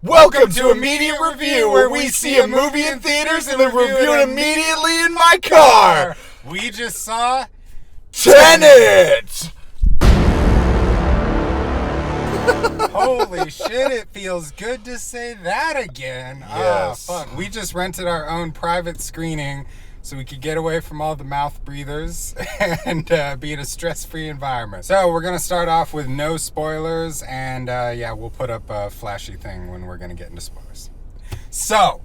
Welcome to Immediate Review, where we see a movie in theaters and then review it immediately in my car. We just saw Tenet! Holy shit, it feels good to say that again. Yes. Oh, fuck. We just rented our own private screening so we could get away from all the mouth breathers and be in a stress-free environment. So we're going to start off with no spoilers, and we'll put up a flashy thing when we're going to get into spoilers. So,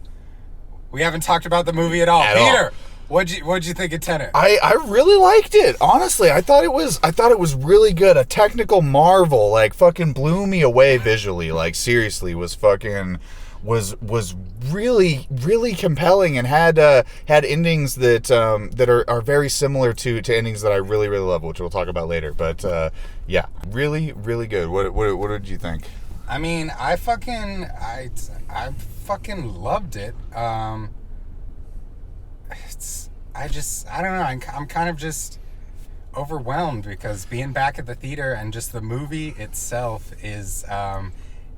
we haven't talked about the movie at all. Peter, what'd you think of Tenet? I really liked it. Honestly, I thought it was really good. A technical marvel. Like, fucking blew me away visually. Like, seriously, was really, really compelling, and had endings that are very similar to endings that I really, really love, which we'll talk about later. But yeah, really, really good. What did you think? I mean, I fucking loved it. I don't know. I'm kind of just overwhelmed because being back at the theater and just the movie itself is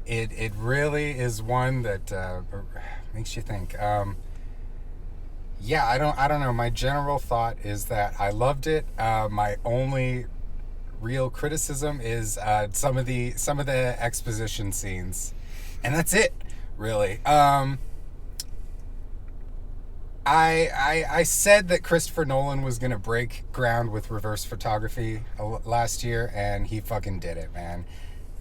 it really is one that makes you think. I don't know. My general thought is that I loved it. My only real criticism is some of the exposition scenes, and that's it, really. I said that Christopher Nolan was gonna break ground with reverse photography last year, and he fucking did it, man.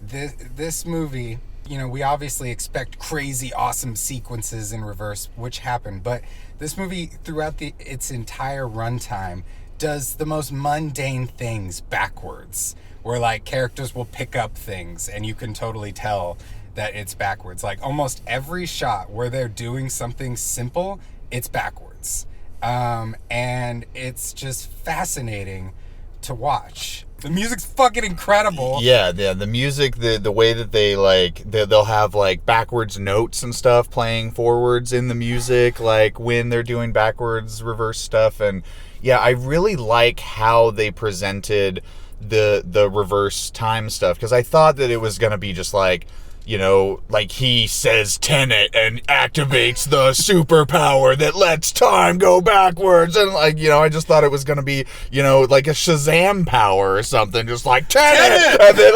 This movie, you know, we obviously expect crazy, awesome sequences in reverse, which happened, but this movie, throughout its entire runtime, does the most mundane things backwards, where, like, characters will pick up things, and you can totally tell that it's backwards. Like, almost every shot where they're doing something simple, it's backwards. And it's just fascinating to watch. The music's fucking incredible. Yeah, the music, the way that they'll have like backwards notes and stuff playing forwards in the music, like when they're doing backwards reverse stuff. And yeah, I really like how they presented the reverse time stuff, because I thought that it was gonna be just like, you know, like he says Tenet and activates the superpower that lets time go backwards, and like, you know, I just thought it was gonna be, you know, like a Shazam power or something, just like Tenet! And then,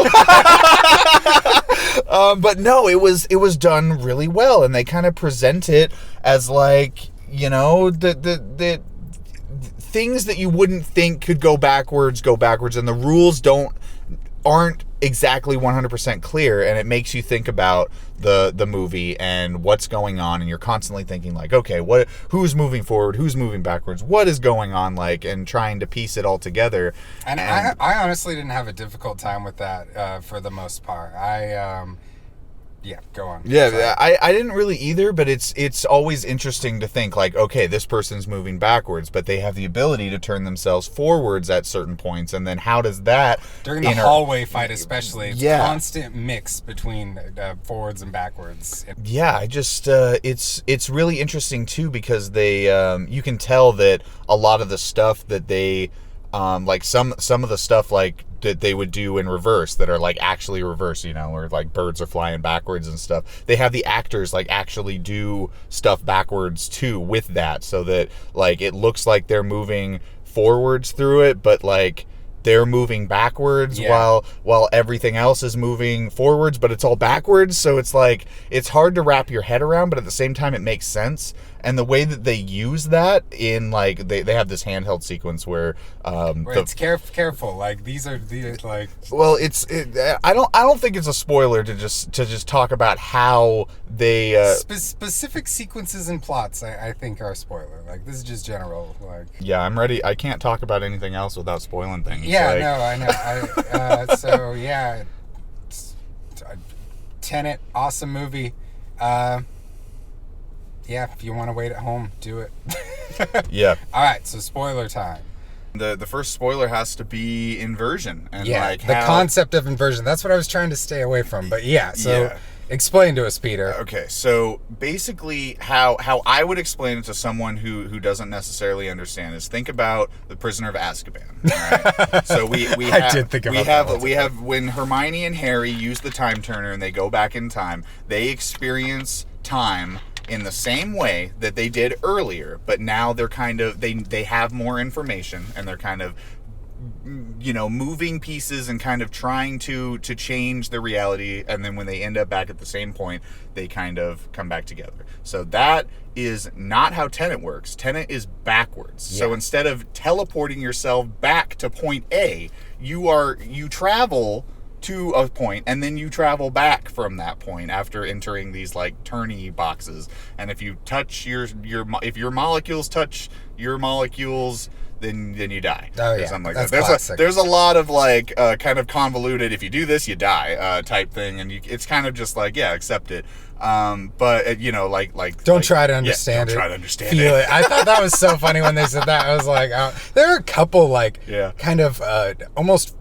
but no, it was done really well, and they kind of present it as like, you know, the things that you wouldn't think could go backwards, and the rules aren't exactly 100% clear, and it makes you think about the movie and what's going on, and you're constantly thinking like, okay, who's moving forward, who's moving backwards, what is going on, like, and trying to piece it all together. And I honestly didn't have a difficult time with that for the most part. Yeah, go on. Yeah, I didn't really either, but it's always interesting to think like, okay, this person's moving backwards, but they have the ability to turn themselves forwards at certain points, and then how does that during the hallway fight especially? It's constant mix between forwards and backwards. Yeah, I just it's really interesting too, because they you can tell that a lot of the stuff that they like some of the stuff like that they would do in reverse that are like actually reverse, you know, where like birds are flying backwards and stuff. They have the actors like actually do stuff backwards too with that, so that like it looks like they're moving forwards through it, but like they're moving backwards while everything else is moving forwards, but it's all backwards. So it's like, it's hard to wrap your head around, but at the same time it makes sense. And the way that they use that in like, they have this handheld sequence where it's careful. Like these are like, well, I don't think it's a spoiler to just talk about how they specific sequences and plots. I think are a spoiler. Like, this is just general. Like, yeah, I'm ready. I can't talk about anything else without spoiling things. Yeah, like, no, I know. So yeah, Tenet, awesome movie. Yeah, if you want to wait at home, do it. Yeah. All right, so spoiler time. The first spoiler has to be inversion, and yeah, like the concept of inversion. That's what I was trying to stay away from. But yeah, so Explain to us, Peter. Okay, so basically, how I would explain it to someone who doesn't necessarily understand is think about the Prisoner of Azkaban. Right? So we I have, did think about that we have when Hermione and Harry use the time turner and they go back in time, they experience time in the same way that they did earlier, but now they're kind of they have more information and they're kind of moving pieces and kind of trying to change the reality, and then when they end up back at the same point, they kind of come back together. So that is not how Tenet works. Tenet is backwards. Yeah. So instead of teleporting yourself back to point A, you travel to a point and then you travel back from that point after entering these like turny boxes. And if you touch if your molecules touch your molecules, then you die. Oh yeah, something like that's that. classic. There's a lot of like kind of convoluted. If you do this, you die type thing, and it's kind of just like accept it. But don't try to understand it. Don't try to understand Feel it. I thought that was so funny when they said that. I was like, there are a couple kind of almost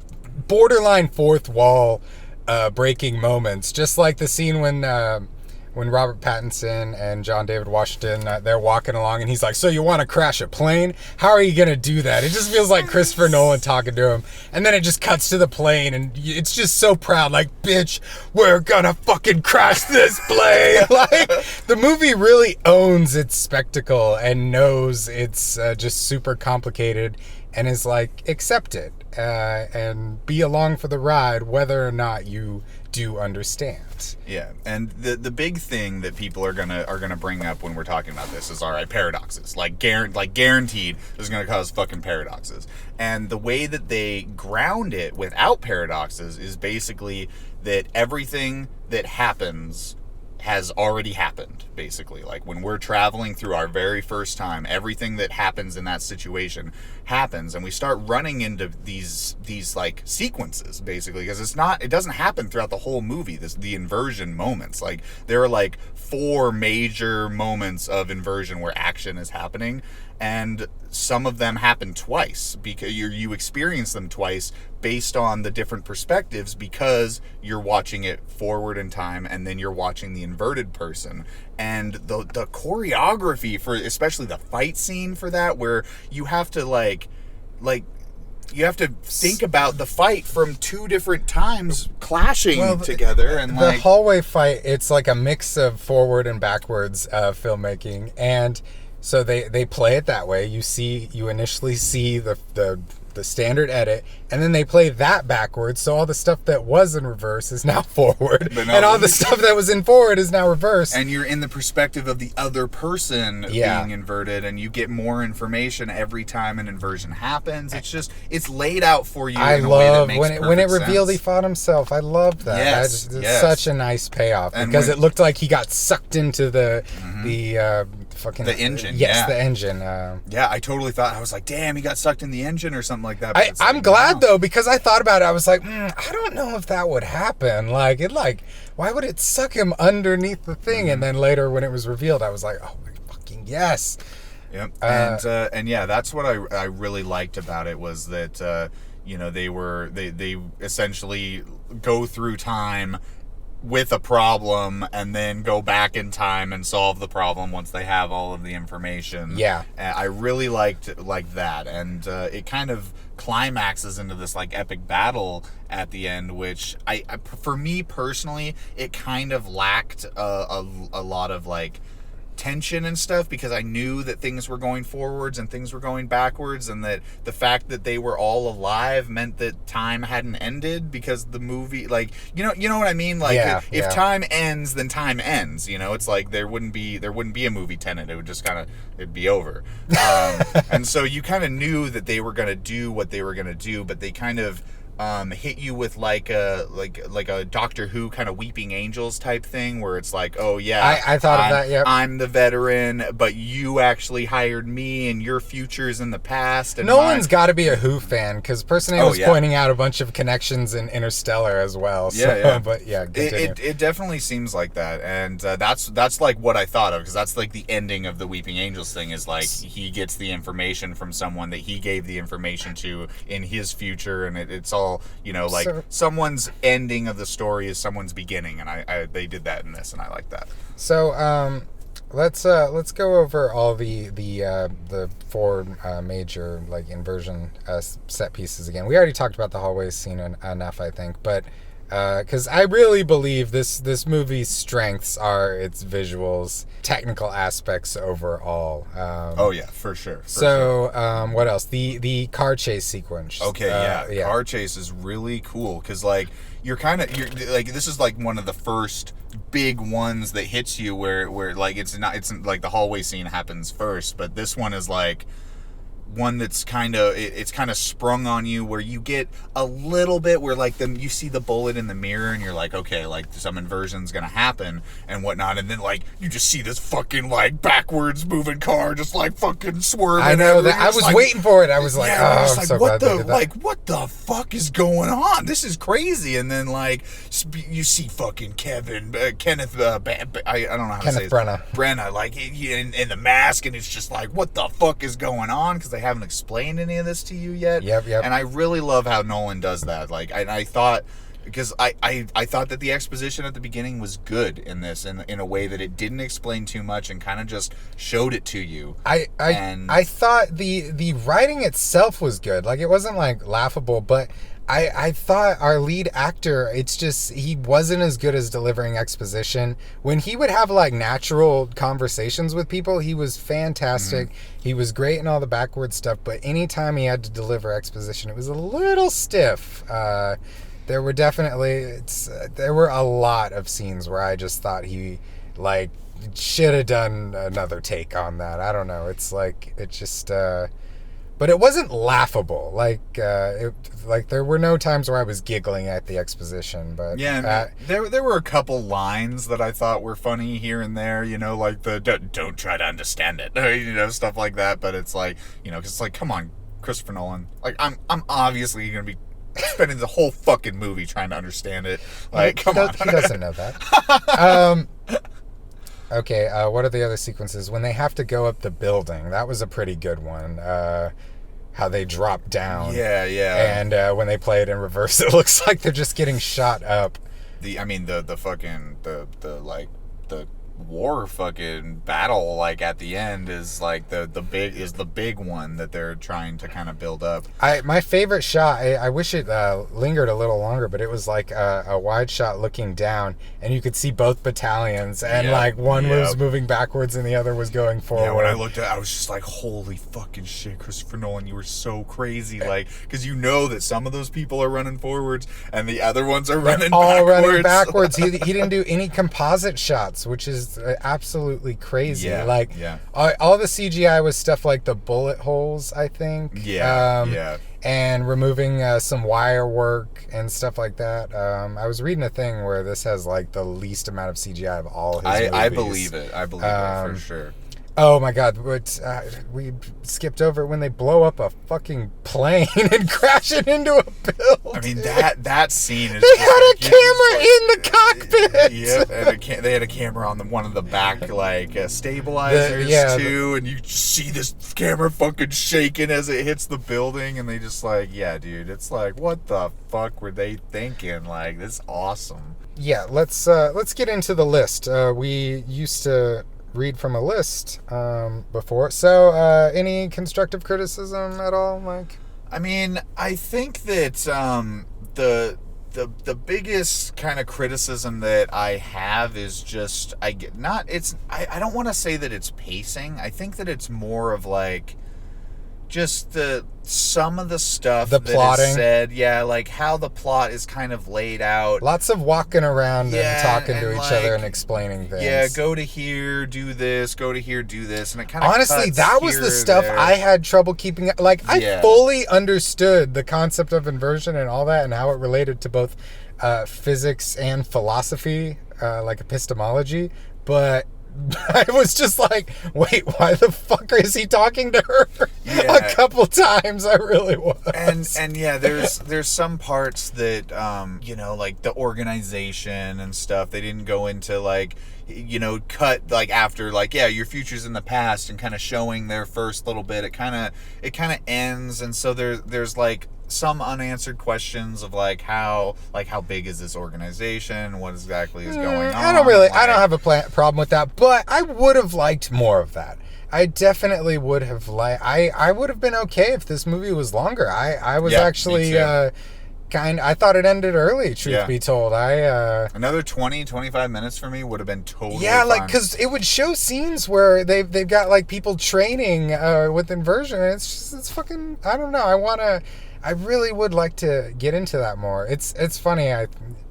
borderline fourth wall breaking moments, just like the scene when Robert Pattinson and John David Washington, they're walking along and he's like, so you want to crash a plane? How are you going to do that? It just feels like Christopher Nolan talking to him. And then it just cuts to the plane and it's just so proud, like, bitch, we're going to fucking crash this plane. Like, the movie really owns its spectacle and knows it's just super complicated and is like, accept it and be along for the ride, whether or not you do understand. Yeah, and the big thing that people are gonna bring up when we're talking about this is, all right, paradoxes. Guaranteed is gonna cause fucking paradoxes. And the way that they ground it without paradoxes is basically that everything that happens has already happened, basically. Like when we're traveling through our very first time, everything that happens in that situation happens, and we start running into these like sequences, basically, because it doesn't happen throughout the whole movie. The inversion moments, like there are like 4 major moments of inversion where action is happening, and some of them happen twice because you experience them twice based on the different perspectives, because you're watching it forward in time and then you're watching the inverted person. And the choreography for especially the fight scene for that, where you have to like you have to think about the fight from 2 different times clashing together. And the hallway fight, it's like a mix of forward and backwards filmmaking, and so they play it that way. You initially see the standard edit, and then they play that backwards, so all the stuff that was in reverse is now forward, and all the stuff that was in forward is now reverse. And you're in the perspective of the other person being inverted, and you get more information every time an inversion happens. It's laid out for you in a way that makes perfect sense. When it revealed he fought himself. I loved that. Yes, it's such a nice payoff, because it looked like he got sucked into the engine. Yes, the engine. Yeah, I totally thought, I was like, damn, he got sucked in the engine or something like that. I'm glad though, because I thought about it. I was like, I don't know if that would happen. Why would it suck him underneath the thing? And then later when it was revealed, I was like, oh my fucking yes. Yep. And yeah, that's what I really liked about it, was that they essentially go through time with a problem and then go back in time and solve the problem once they have all of the information. Yeah. And I really liked that, and it kind of climaxes into this like epic battle at the end, which I for me personally, it kind of lacked a lot of like tension and stuff, because I knew that things were going forwards and things were going backwards, and that the fact that they were all alive meant that time hadn't ended, because the movie, like, you know what I mean? Like, if time ends, then time ends. It's like there wouldn't be a movie Tenet. It would just it'd be over. And so you kind of knew that they were going to do what they were going to do, but they kind of hit you with like a Doctor Who kind of Weeping Angels type thing, where it's like, oh yeah, I thought of that. Yeah, I'm the veteran, but you actually hired me, and your future's in the past. And Nolan's got to be a Who fan, because Person A was pointing out a bunch of connections in Interstellar as well. So, but yeah, it definitely seems like that, and that's like what I thought of, because that's like the ending of the Weeping Angels thing, is like he gets the information from someone that he gave the information to in his future, and it's all tell, like So- someone's ending of the story is someone's beginning, and they did that in this, and I like that. So let's go over all the four major like inversion set pieces again. We already talked about the hallway scene enough, I think, but because I really believe this movie's strengths are its visuals, technical aspects overall. Oh yeah, for sure. What else? The car chase sequence. Okay, yeah. Car chase is really cool because like you're like, this is like one of the first big ones that hits you where like it's like the hallway scene happens first, but this one is like one that's kind of sprung on you, where you get a little bit where like you see the bullet in the mirror and you're like, okay, like some inversion's gonna happen and whatnot, and then like you just see this fucking like backwards moving car just like fucking swerving. I know that. I was like, waiting for it. I was like, yeah, oh, I'm so glad they did that. What the fuck is going on? This is crazy. And then like you see fucking Kenneth I don't know how to say it. Brenna, like in the mask, and it's just like, what the fuck is going on? Because they haven't explained any of this to you yet. Yep. And I really love how Nolan does that. Like, I thought, because I thought that the exposition at the beginning was good in this, in a way that it didn't explain too much and kind of just showed it to you. I thought the writing itself was good. Like, it wasn't like laughable, but I thought our lead actor, it's just, he wasn't as good as delivering exposition. When he would have like natural conversations with people, he was fantastic. He was great in all the backward stuff, but anytime he had to deliver exposition, it was a little stiff. There were definitely, there were a lot of scenes where I just thought he like should have done another take on that. I don't know. It's like, it just, but it wasn't laughable. Like there were no times where I was giggling at the exposition. But yeah, there were a couple lines that I thought were funny here and there. Like the don't try to understand it, stuff like that. But it's like, because it's like, come on, Christopher Nolan. Like, I'm obviously gonna be spending the whole fucking movie trying to understand it. Like, come on. He doesn't know that. Okay, what are the other sequences? When they have to go up the building, that was a pretty good one. How they drop down. Yeah. And when they play it in reverse, it looks like they're just getting shot up. The war fucking battle, like at the end, is like the big one that they're trying to kind of build up. My favorite shot, I wish it lingered a little longer, but it was like a wide shot looking down, and you could see both battalions, and like one was moving backwards and the other was going forward. Yeah, when I looked at it, I was just like, holy fucking shit, Christopher Nolan, you were so crazy. Like, because that some of those people are running forwards and the other ones are running backwards. He didn't do any composite shots, which is absolutely crazy. All the CGI was stuff like the bullet holes, I think. And removing some wire work and stuff like that. I was reading a thing where this has like the least amount of CGI of all his movies. I believe it for sure. Oh my god, we skipped over when they blow up a fucking plane and crash it into a building. I mean, that scene is... They had a camera in the cockpit! Yep, and they had a camera on one of the back, like, stabilizers, too, and you just see this camera fucking shaking as it hits the building, and they just like, yeah, dude, it's like, what the fuck were they thinking? Like, this is awesome. Yeah, let's get into the list. We used to read from a list before. So, any constructive criticism at all, Mike? I mean, I think that the biggest kind of criticism that I have is just I don't want to say that it's pacing. I think that it's more of like just some of the stuff the that plotting. is said, like how the plot is kind of laid out. Lots of walking around and talking to each other and explaining things. Yeah, go to here, do this, go to here, do this, and it kind of honestly, that was the stuff I had trouble keeping. Like, I fully understood the concept of inversion and all that, and how it related to both physics and philosophy, like epistemology, but I was just like, wait, why the fuck is he talking to her? A couple times I really was. And yeah, there's some parts that like the organization and stuff, they didn't go into like, cut like after like, your future's in the past and kind of showing their first little bit. It kind of ends, and so there's like some unanswered questions of like how big is this organization, what exactly is going on. I don't have a problem with that, but I would have liked more of that. I definitely would have I would have been okay if this movie was longer. I was actually I thought it ended early, truth be told. Another 20-25 minutes for me would have been totally fine. like, because it would show scenes where they've got like people training with inversion. It's fucking, I don't know. I really would like to get into that more. It's funny.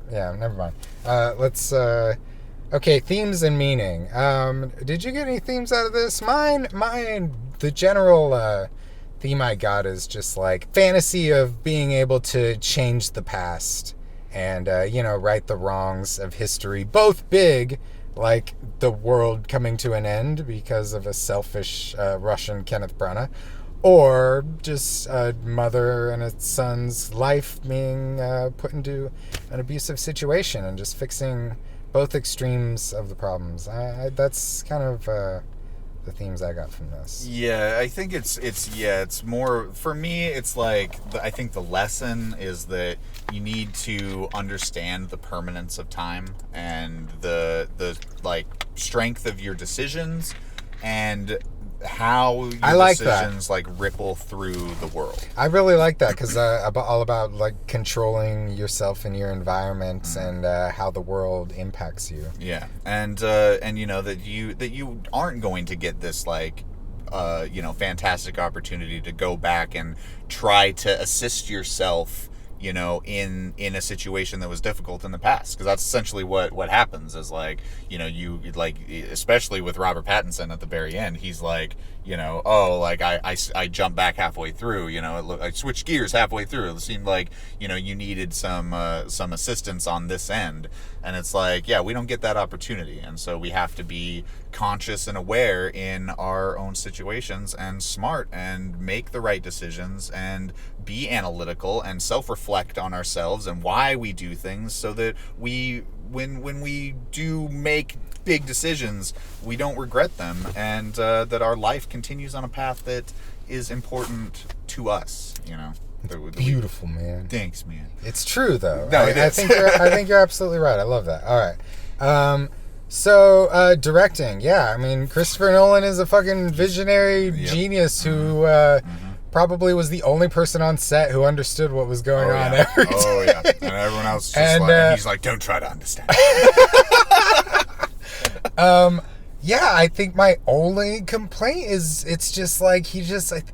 Never mind. Let's okay, themes and meaning. Did you get any themes out of this? Mine, the general theme I got is just like fantasy of being able to change the past and right the wrongs of history, both big, like the world coming to an end because of a selfish Russian Kenneth Branagh, or just a mother and a son's life being put into an abusive situation and just fixing both extremes of the problems. That's kind of the themes I got from this. Yeah, I think it's more, for me, it's like, I think the lesson is that you need to understand the permanence of time and the like strength of your decisions and how your decisions like ripple through the world. I really like that because all about like controlling yourself and your environment and how the world impacts you. Yeah, and that you aren't going to get this like fantastic opportunity to go back and try to assist yourself in a situation that was difficult in the past, because that's essentially what happens is like, you like, especially with Robert Pattinson at the very end, he's like, I jumped back halfway through, I switched gears halfway through. It seemed like, you needed some assistance on this end. And it's like, yeah, we don't get that opportunity. And so we have to be conscious and aware in our own situations and smart and make the right decisions and be analytical and self-reflect on ourselves and why we do things, so that when we do make big decisions, we don't regret them, and that our life continues on a path that is important to us. Beautiful, man. Thanks, man. It's true, though. No, it is. I think you're absolutely right. I love that. All right. So directing. Yeah, I mean, Christopher Nolan is a fucking visionary genius who probably was the only person on set who understood what was going on every day. Oh, yeah. And everyone else just he's like, don't try to understand. I think my only complaint is it's just like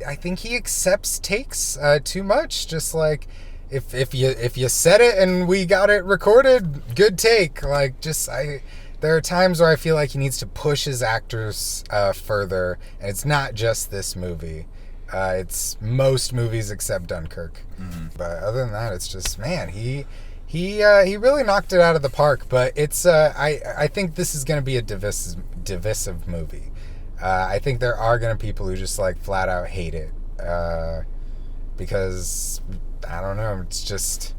I think he accepts takes too much. Just like if you said it and we got it recorded, good take. Like there are times where I feel like he needs to push his actors further, and it's not just this movie. It's most movies except Dunkirk. Mm-hmm. But other than that, it's just, man, he really knocked it out of the park. But it's I think this is going to be a divisive movie. I think there are going to be people who just like flat out hate it because I don't know. It's just.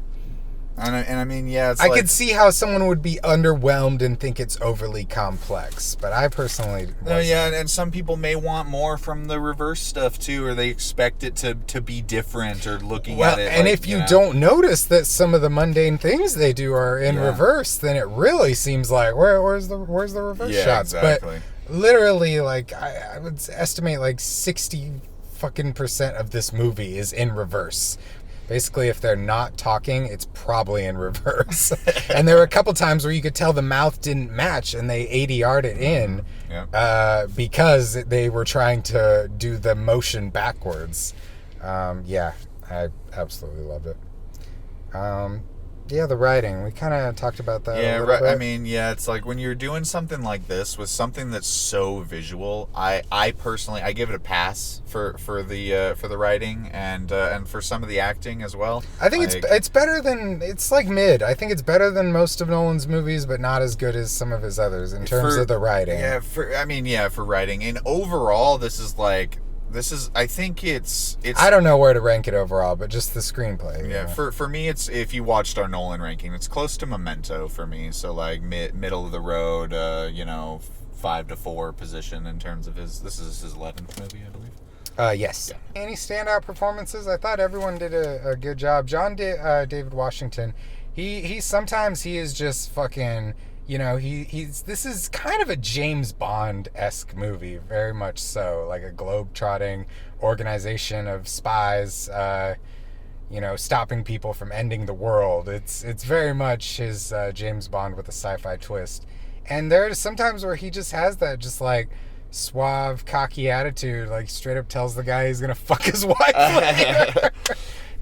And I mean, yeah, I could see how someone would be underwhelmed and think it's overly complex, but I personally wasn't. And some people may want more from the reverse stuff too, or they expect it to be different, or looking at it. And if you don't notice that some of the mundane things they do are in reverse, then it really seems like where's the reverse shots? Exactly. But literally, like I would estimate like 60% of this movie is in reverse. Basically, if they're not talking, it's probably in reverse. And there were a couple times where you could tell the mouth didn't match, and they ADR'd it in because they were trying to do the motion backwards. I absolutely loved it. The writing. We kind of talked about that a little bit. I mean, it's like when you're doing something like this with something that's so visual, I personally, I give it a pass for the writing and for some of the acting as well. I think it's better than, it's like mid. I think it's better than most of Nolan's movies, but not as good as some of his others in terms of the writing. For writing. And overall, I think it's I don't know where to rank it overall, but just the screenplay. Yeah, for me, it's, if you watched our Nolan ranking, it's close to Memento for me. So like middle of the road, 5 to 4 position in terms of this is his 11th movie, I believe. Yes. Any standout performances? I thought everyone did a good job. David Washington, he sometimes he is just fucking. He's this is kind of a James Bond-esque movie, very much so, like a globe-trotting organization of spies. Stopping people from ending the world. It's very much his James Bond with a sci-fi twist. And there's sometimes where he just has that just like suave, cocky attitude, like straight up tells the guy he's gonna fuck his wife later.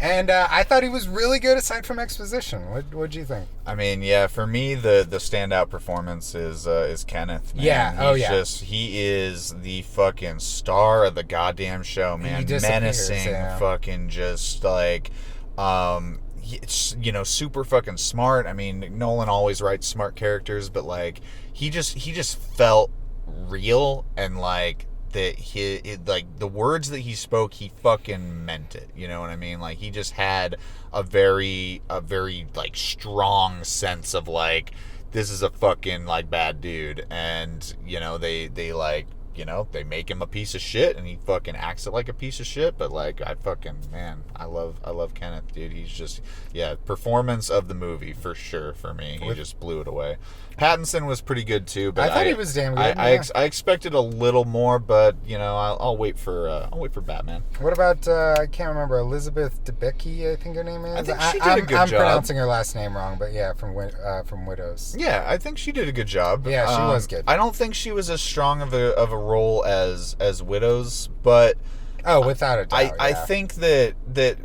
And I thought he was really good aside from exposition. What'd you think? I mean, yeah, for me the standout performance is Kenneth, man. Yeah, He is the fucking star of the goddamn show, man. Menacing, fucking just like super fucking smart. I mean, Nolan always writes smart characters, but like he just felt real, and like that like the words that he spoke, he fucking meant it. You know what I mean? Like he just had a very like strong sense of like, this is a fucking like bad dude, and they like they make him a piece of shit, and he fucking acts it like a piece of shit. But like, I love Kenneth, dude. He's just, performance of the movie for sure for me. He just blew it away. Pattinson was pretty good too, but I thought he was damn good. I expected a little more, but I'll wait for Batman. What about I can't remember, Elizabeth Debicki, I think her name is. I think she did a good job. I'm pronouncing her last name wrong, but yeah, from Widows. Yeah, I think she did a good job. Yeah, she was good. I don't think she was as strong of a role as Widows, but without a doubt, I think that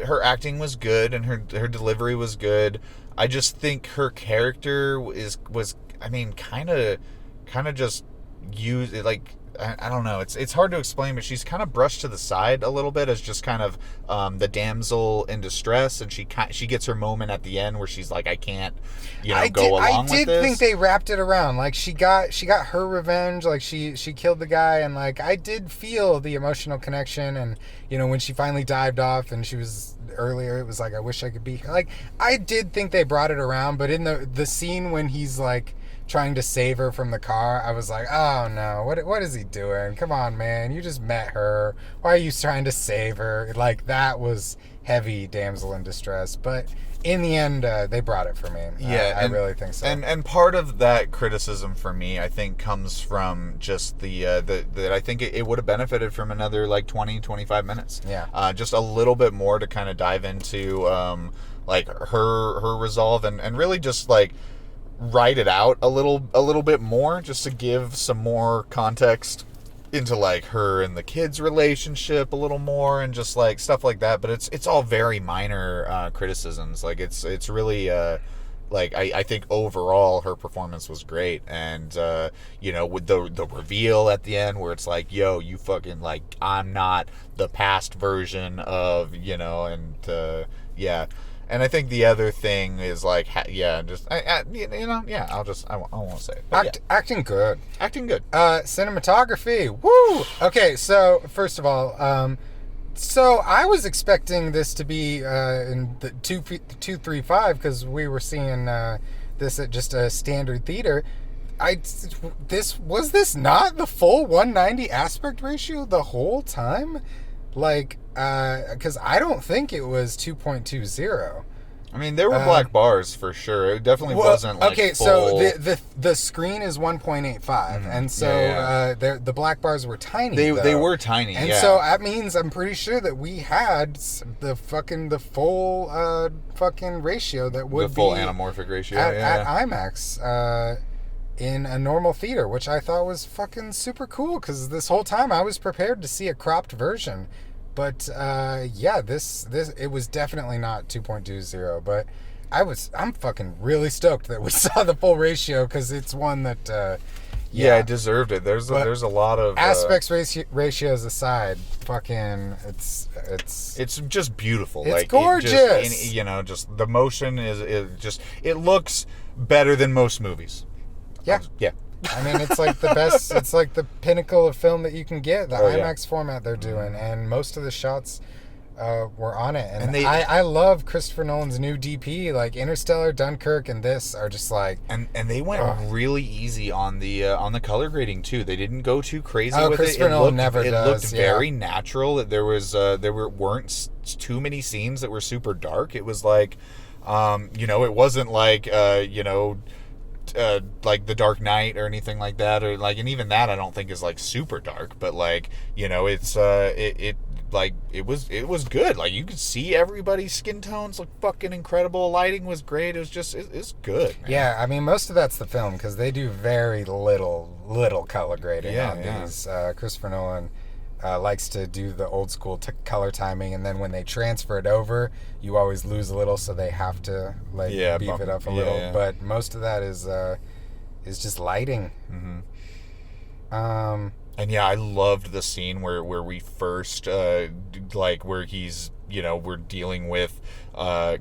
her acting was good and her delivery was good. I just think her character was kind of just used, like, I don't know. It's hard to explain, but she's kind of brushed to the side a little bit as just kind of the damsel in distress, and she gets her moment at the end where she's like, I can't, go along with this. I did think they wrapped it around. Like she got her revenge. Like she killed the guy, and like I did feel the emotional connection. And when she finally dived off, and she was earlier, it was like, I wish I could be here. Like I did think they brought it around, but in the scene when he's like trying to save her from the car, I was like, oh no, what is he doing? Come on, man, you just met her. Why are you trying to save her? Like, that was heavy damsel in distress. But in the end, they brought it for me. Yeah, I really think so. And part of that criticism for me, I think, comes from just that I think it would have benefited from another like 20-25 minutes. Yeah. Just a little bit more to kind of dive into like her resolve, and really just like write it out a little bit more, just to give some more context into like her and the kids' relationship a little more, and just like stuff like that. But it's all very minor criticisms. Like it's really like I think overall her performance was great, and with the reveal at the end where it's like, yo, you fucking, like, I'm not the past version of, And I think the other thing is like, I won't say it. Acting good. Acting good. Cinematography. Woo! Okay, so first of all, so I was expecting this to be in the 235 because we were seeing this at just a standard theater. Was this not the full 190 aspect ratio the whole time? Like, because I don't think it was 2.20. I mean, there were black bars for sure. It definitely wasn't like okay, full... so the screen is 1.85, and so the black bars were tiny. They were tiny, and so that means I'm pretty sure that we had the full fucking ratio that would the full be anamorphic ratio at IMAX. In a normal theater, which I thought was fucking super cool, because this whole time I was prepared to see a cropped version. But this it was definitely not 2.20, but I'm fucking really stoked that we saw the full ratio, because it's one that it deserved it. There's a lot of aspects ratios aside, fucking it's just beautiful. It's like, gorgeous. Just the motion is just, it looks better than most movies. Yeah. I mean, it's like the best, it's like the pinnacle of film that you can get, the IMAX format they're doing, and most of the shots were on it. And they I love Christopher Nolan's new DP. Like Interstellar, Dunkirk, and this are just like and they went really easy on the color grading too. They didn't go too crazy with Christopher it. Nolan never it does. looked very natural. There weren't too many scenes that were super dark. It was like, it wasn't like like The Dark Knight or anything like that, or like, and even that I don't think is like super dark, but like, it's it was good. Like, you could see everybody's skin tones look fucking incredible. Lighting was great. It was just it's good, man. Yeah, I mean, most of that's the film because they do very little color grading on these. Christopher Nolan likes to do the old school color timing, and then when they transfer it over, you always lose a little, so they have to beef it up a little. Yeah. But most of that is just lighting. Mm-hmm. And yeah, I loved the scene where we first where he's we're dealing with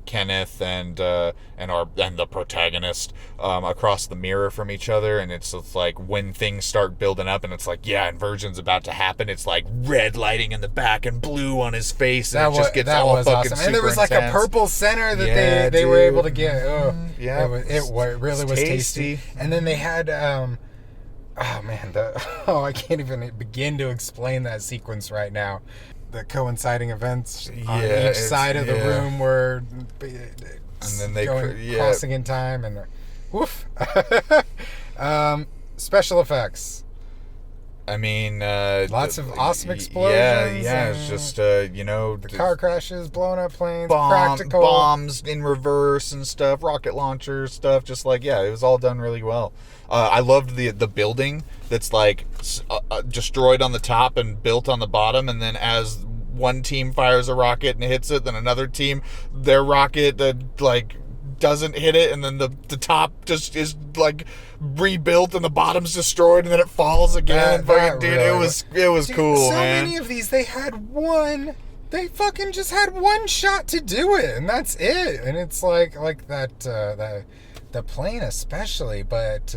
Kenneth and the protagonist across the mirror from each other, and it's like when things start building up and it's like, yeah, inversion's about to happen, it's like red lighting in the back and blue on his face, and it just gets all fucking awesome. And there was like a purple center that they were able to get. Yeah, it really was tasty. And then they had oh man, I can't even begin to explain that sequence right now. The coinciding events on each side of the room were, and then they crossing in time, and woof. Special effects. I mean, lots of awesome explosions. Yeah. It's just the car crashes, blowing up planes, practical bombs in reverse and stuff, rocket launcher stuff. Just like, it was all done really well. I loved the building that's like destroyed on the top and built on the bottom, and then as one team fires a rocket and hits it, then another team, their rocket doesn't hit it, and then the top just is like rebuilt and the bottom's destroyed, and then it falls again. It was cool, so man. Many of these they fucking just had one shot to do it, and that's it. And it's like that the plane especially, but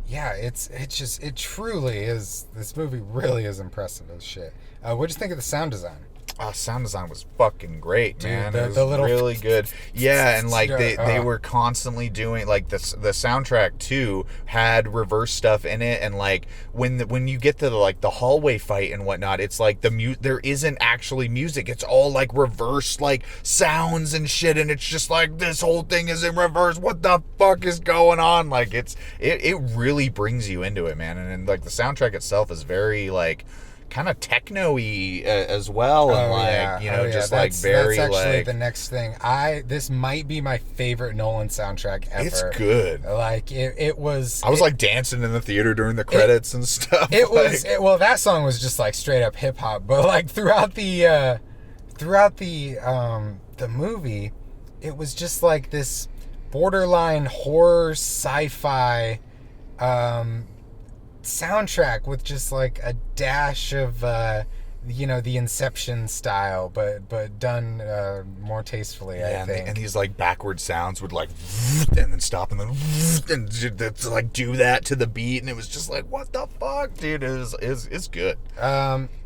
it truly is. This movie really is impressive as shit. What'd you think of the sound design? Sound design was fucking great, man. Dude, it was the little really good. Yeah, and like they were constantly doing like the soundtrack too had reverse stuff in it, and like when you get to the hallway fight and whatnot, it's like there isn't actually music. It's all like reverse like sounds and shit, and it's just like this whole thing is in reverse. What the fuck is going on? Like it really brings you into it, man. And like the soundtrack itself is very like kind of techno-y as well, and just like very. That's actually like the next thing. This might be my favorite Nolan soundtrack ever. It's good. Like it was. I was like dancing in the theater during the credits and stuff. Well, that song was just like straight up hip hop, but like throughout the movie, it was just like this borderline horror sci-fi soundtrack with just like a dash of the Inception style, but done more tastefully. I think. And these like backward sounds would like and then stop and then and like do that to the beat, and it was just like, what the fuck, dude? It's good.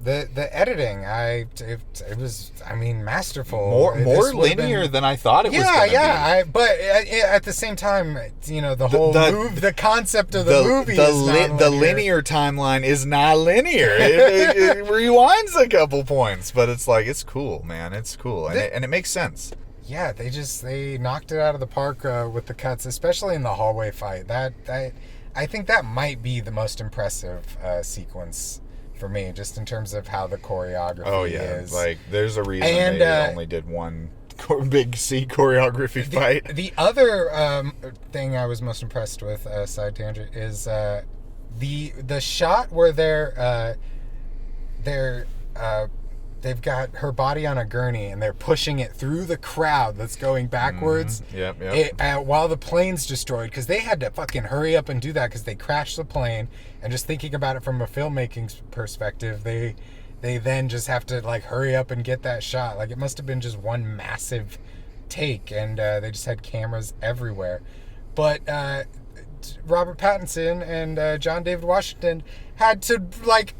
The editing, it was, I mean, masterful. More linear than I thought it was gonna be. But at the same time, the whole the concept of the movie is not the linear timeline is not linear. It rewinds a couple points, but it's like, it's cool, man. It's cool, and it makes sense. Yeah, they knocked it out of the park with the cuts, especially in the hallway fight. I think that might be the most impressive sequence for me, just in terms of how the choreography is. Like there's a reason they only did one big C choreography fight. The other thing I was most impressed with, side tangent, is the shot where they've got her body on a gurney and they're pushing it through the crowd that's going backwards. Yep. While the plane's destroyed, because they had to fucking hurry up and do that because they crashed the plane. And just thinking about it from a filmmaking perspective, they then just have to like hurry up and get that shot. Like it must have been just one massive take, and they just had cameras everywhere. But Robert Pattinson and John David Washington had to like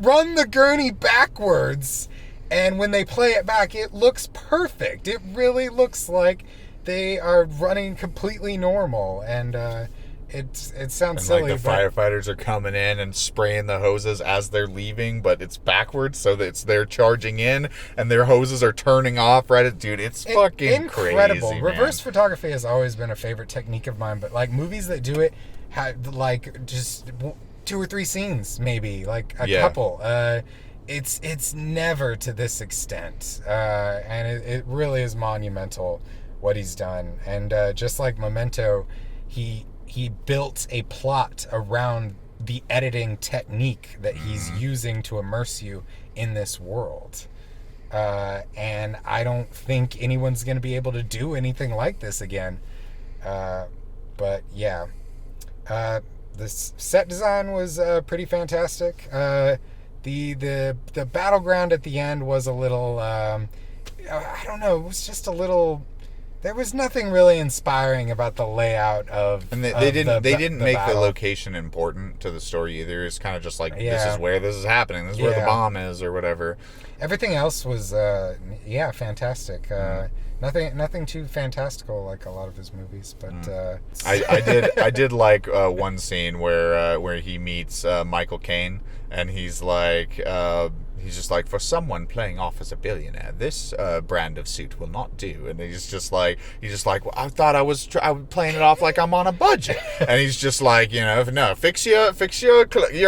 run the gurney backwards And when they play it back, it looks perfect. It really looks like they are running completely normal, and it sounds And silly. like the firefighters are coming in and spraying the hoses as they're leaving, but it's backwards, so that they're charging in and their hoses are turning off. Right, dude, it's fucking incredible. crazy. Reverse man. photography photography has always been a favorite technique of mine, but like movies that do it have like just 2 or 3 scenes, maybe like a couple. It's never to this extent, and it really is monumental what he's done. And just like Memento, he built a plot around the editing technique that he's using to immerse you in this world. And I don't think anyone's going to be able to do anything like this again. But yeah, the set design was pretty fantastic. The battleground at the end was a little, I don't know, it was just a little. There was nothing really inspiring about the layout of. And they didn't make battle. the location important to the story either. It's kind of just like, this Yeah. is where this is happening. This is where the Yeah. bomb is, or whatever. Everything else was, fantastic. Nothing too fantastical like a lot of his movies, but I did like one scene where he meets Michael Caine, and he's like, he's just like, for someone playing off as a billionaire, this brand of suit will not do. And he's just like, well, I thought I was playing it off like I'm on a budget. And he's just like, no, fix your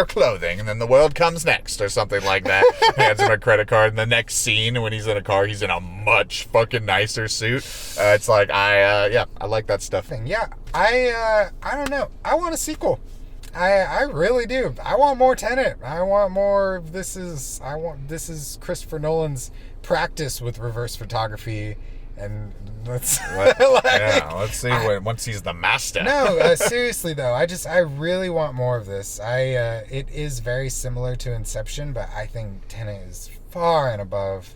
clothing, and then the world comes next, or something like that. Hands him a credit card. And the next scene, when he's in a car, he's in a much fucking nicer suit. It's like, I like that stuff. yeah, I don't know. I want a sequel. I really do. I want more Tenet. I want more. This is Christopher Nolan's practice with reverse photography, and let's see once he's the master. No, seriously though, I really want more of this. It is very similar to Inception, but I think Tenet is far and above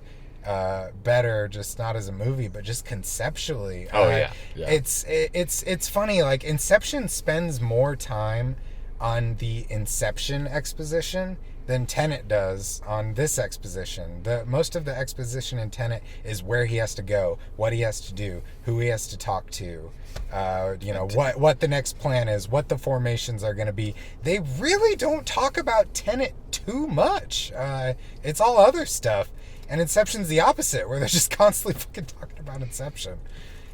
better, just not as a movie, but just conceptually. Yeah. It's funny. Like Inception spends more time on the Inception exposition than Tenet does on this exposition. Most of the exposition in Tenet is where he has to go, what he has to do, who he has to talk to, what the next plan is, what the formations are going to be. They really don't talk about Tenet too much. It's all other stuff. And Inception's the opposite, where they're just constantly fucking talking about Inception.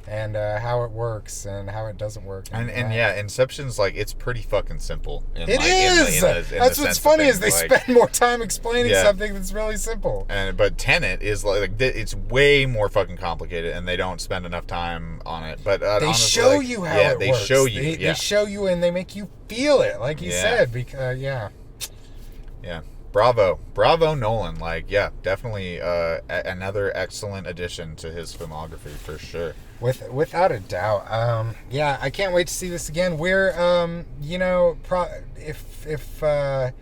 And how it works and how it doesn't work. And Inception's like, it's pretty fucking simple. It is! That's what's funny, is they spend more time explaining something that's really simple. But Tenet is like, it's way more fucking complicated, and they don't spend enough time on it. But they honestly, show you how it works. They show you. They show you, and they make you feel it, like you said. Because Yeah. Bravo Nolan. Like, definitely another excellent addition to his filmography for sure. Without a doubt. I can't wait to see this again. We're if a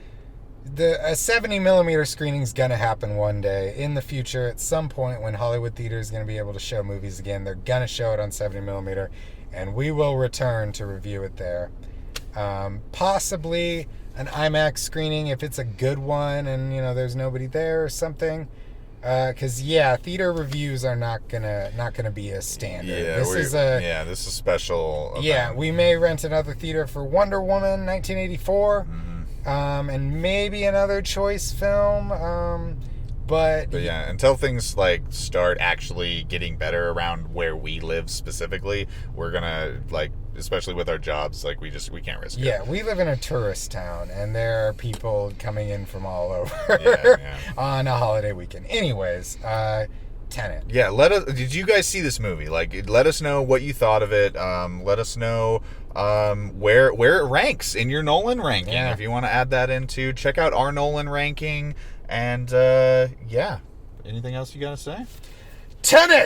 70mm screening is gonna happen one day in the future, at some point when Hollywood theater is gonna be able to show movies again, they're gonna show it on 70mm, and we will return to review it there. Possibly an IMAX screening if it's a good one, and there's nobody there or something. Because theater reviews are not gonna be a standard. This is special. Event. We may rent another theater for Wonder Woman 1984, and maybe another choice film. But until things like start actually getting better around where we live specifically, we're gonna, like, especially with our jobs, like, we can't risk it. Yeah, we live in a tourist town, and there are people coming in from all over on a holiday weekend. Anyways, Tenet. Yeah, did you guys see this movie? Like, let us know what you thought of it. Let us know where it ranks in your Nolan ranking. If you want to add that into, check out our Nolan ranking. And anything else you gotta say? Tenet!